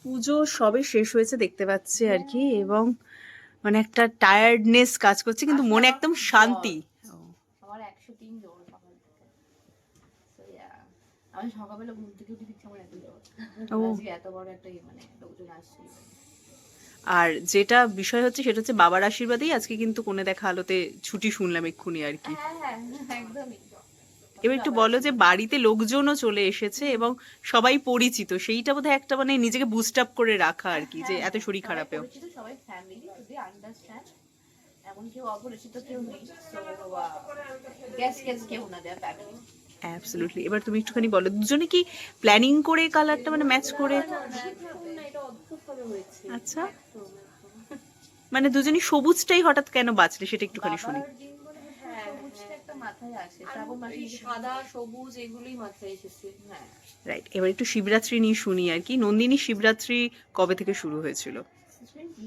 পুজো সবে শেষ হয়েছে দেখতে পাচ্ছি আর কি, এবং মানে একটা টায়ার্ডনেস কাজ করছে, কিন্তু মনে একদম শান্তি। আমার 103 জ্বর সকাল থেকে। সো ইয়া, আমি সকালবেলা ঘুম থেকে উঠে দেখছি আমার এত জ্বর। আজকে এত বড় একটা মানে লোকজন আসছে। আর যেটা বিষয় হচ্ছে সেটা হচ্ছে বাবার আশীর্বাদেই আজকে কিন্তু কোণে দেখা আলোতে ছুটি শুনলাম এক্ষুনি আর কি। হ্যাঁ একদমই। এবার একটু বলো যে বাড়িতে লোকজনও চলে এসেছে এবং সবাই পরিচিত, সেইটা বোধহয় একটা মানে নিজেকে বুস্ট আপ করে রাখা আর কি, যে এত শরীর খারাপেও সবাই ফ্যামিলি যদি আন্ডারস্ট্যান্ড, এমন কেউ অপরিচিত কেউ নেই। সো গেস্ট কেউ না, দেয়া ফ্যামিলি। অ্যাবসলিউটলি। এবার তুমি একটুখানি বলো, দুজনে কি প্ল্যানিং করে কালারটা মানে ম্যাচ করে? আচ্ছা, মানে দুজনই সবুজটাই হঠাৎ কেন বাঁচলে সেটা একটুখানি শুনি। সাদা সবুজ এগুলোই মাথায় এসেছে। হ্যাঁ রাইট। এবার একটু শিবরাত্রি নিয়ে শুনি আর কি। নন্দিনী, শিবরাত্রি কবে থেকে শুরু হয়েছিল?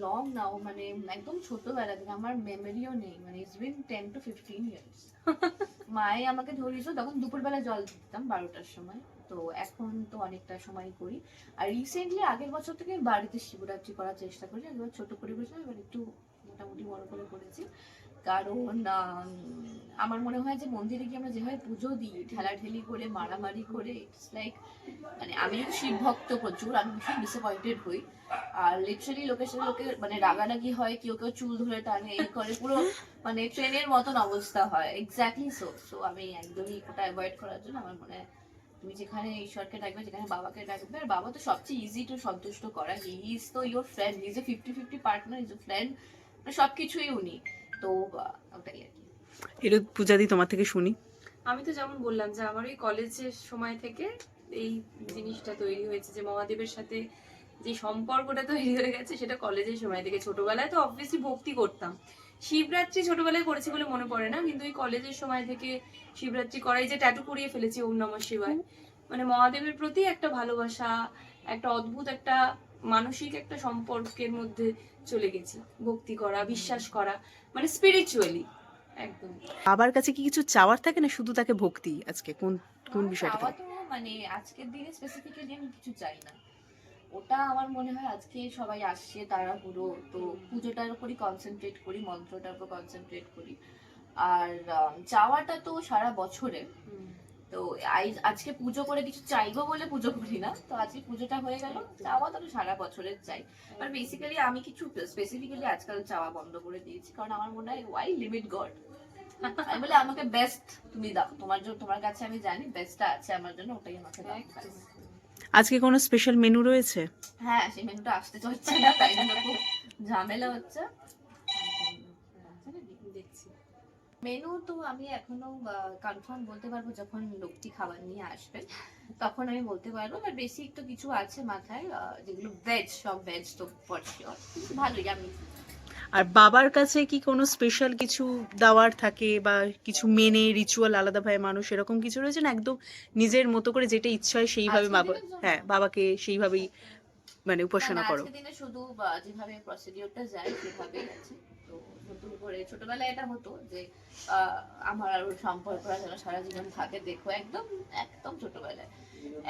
লং নাও, মানে একদম ছোটবেলা থেকে, আমার মেমোরিও নেই, মানে ইটস বিন 10 to 15 ইয়ার্স। মায়ে আমাকে ধরিয়েছিল, তখন দুপুরবেলা জল দিতাম 12টার সময়। তো এখন তো অনেকটা সময় করি। আর রিসেন্টলি আগের বছর থেকে বাড়িতে শিবরাত্রি করার চেষ্টা করি। একবার ছোট করে করেছিলাম, এবার একটু মোটামুটি বড় করে করেছি। কারণ আমার মনে হয় যে মন্দিরে গিয়ে আমরা যেভাবে পুজো দিই, ঠেলাঠেলি করে, মারামারি করে, ইটস লাইক, মানে আমি যদি শিব ভক্ত প্রচুর, আমি ভীষণ ডিসঅ্যাপয়েন্টেড হই। আর লিটারালি লোকের সাথে লোকের মানে রাগারাগি হয়, কেউ কেউ চুল ধরে টানে, এই করে, পুরো মানে ট্রেনের মতন অবস্থা হয়। এক্স্যাক্টলি সো আমি একদমই ওটা অ্যাভয়েড করার জন্য আমার মনে হয় তুমি যেখানে ঈশ্বরকে ডাকবে, যেখানে বাবাকে ডাকবে, আর বাবা তো সবচেয়ে ইজি টু সন্তুষ্ট করা। হি ইজ তো your friend, he is a 50-50 partner, is a friend, মানে সবকিছুই উনি। তো ওটাই আর কি। এর পূজাদি তোমার থেকে শুনি। আমি তো যেমন বললাম যে আমার ওই কলেজের সময় থেকে এই জিনিসটা তৈরি হয়েছে, যে মহাদেবের সাথে যে সম্পর্কটা তৈরি হয়ে গেছে সেটা কলেজের সময় থেকে। ছোটবেলায় তো অবভিয়াসলি ভক্তি করতাম, শিবরাত্রি ছোটবেলায় করেছি বলে মনে পড়ে না, কিন্তু ওই কলেজের সময় থেকে শিবরাত্রি করাই, যে ট্যাটু করিয়ে ফেলেছি ওম নমঃ শিবায়। মানে মহাদেবের প্রতি একটা ভালোবাসা, একটা অদ্ভুত একটা মানসিক একটা সম্পর্কের মধ্যে চলে গেছি। ভক্তি করা, বিশ্বাস করা, মানে স্পিরিচুয়ালি একদম। বাবার কাছে কি কিছু চাওয়ার থাকে না, শুধু তাকে ভক্তি? আজকে কোন কোন বিষয়টা চাওয়া তো মানে আজকের দিনে স্পেসিফিক্যালি আমি কিছু চাই না। ওটা আমার মনে হয় আজকে সবাই আসছে, তারা পুরো তো পুজোটার উপরই কনসেন্ট্রেট করি, মন্ত্রটার উপর কনসেন্ট্রেট করি। আর চাওয়াটা তো সারা বছরে। তো আজকে পুজো করে কিছু চাইবো বলে পুজো করি না, তো আজকে পুজোটা হয়ে গেল, চাওয়া তো সারা বছরের চাই। আর বেসিক্যালি আমি কিছু স্পেসিফিক্যালি আজকাল চাওয়া বন্ধ করে দিয়েছি, কারণ আমার মনে হয় ওয়াই লিমিট গড। আমি বলে আমাকে বেস্ট তুমি দাও, তোমার জন্য, তোমার কাছে আমি জানি বেস্টটা আছে আমার জন্য, ওটাই আমাকে দাও। আজকে কোনো স্পেশাল মেনু রয়েছে? হ্যাঁ, সেই মেনুটা আসতে চলছে না, তাই জন্য খুব ঝামেলা হচ্ছে। মেনু তো আমি এখনো কনফার্ম বলতে পারবো, যখন লোকটি খাবার নিয়ে আসবে তখন আমি বলতে পারবো। বাট বেসিক তো কিছু আছে মাথায়, যেগুলো ভেজ, সব ভেজ তো ফর শিওর, ভালোই। আমি আর বাবার কাছে কি কোনো স্পেশাল কিছু দেওয়ার থাকে, বা কিছু মেনে রিচুয়াল আলাদাভাবে মানুষ এরকম কিছু রয়েছে না, একদম নিজের মতো করে যেটা ইচ্ছা হয় সেইভাবে বাবা, হ্যাঁ বাবাকে সেইভাবেই মানে উপাসনা করো? আজকের দিনে শুধু যেভাবে প্রসিডিওরটা যায় সেভাবেই আছে। তো নতুন করে ছোটবেলায় এটা হতো যে আমার আর ওর সম্পর্কটা যেন সারা জীবন থাকে, দেখো একদম একদম ছোটবেলায়।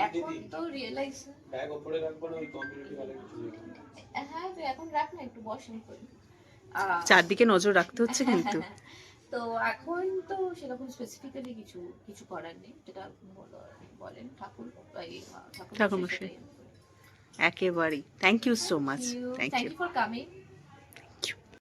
এখন তো রিয়েলাইজ, ব্যাগ উপরে রাখবো না, ওই কমিউনিটি ওয়ালা কিছু হ্যাঁ তো এখন রাখ না, একটু বসেন করি, চারদিকে নজর রাখতে হচ্ছে কিন্তু। তো এখন তো সেরকম স্পেসিফিক্যালি কিছু কিছু করার নেই, যেটা বলেন ঠাকুর ঠাকুরমশাই। একেবারেই। Thank you so much. Thank you for coming.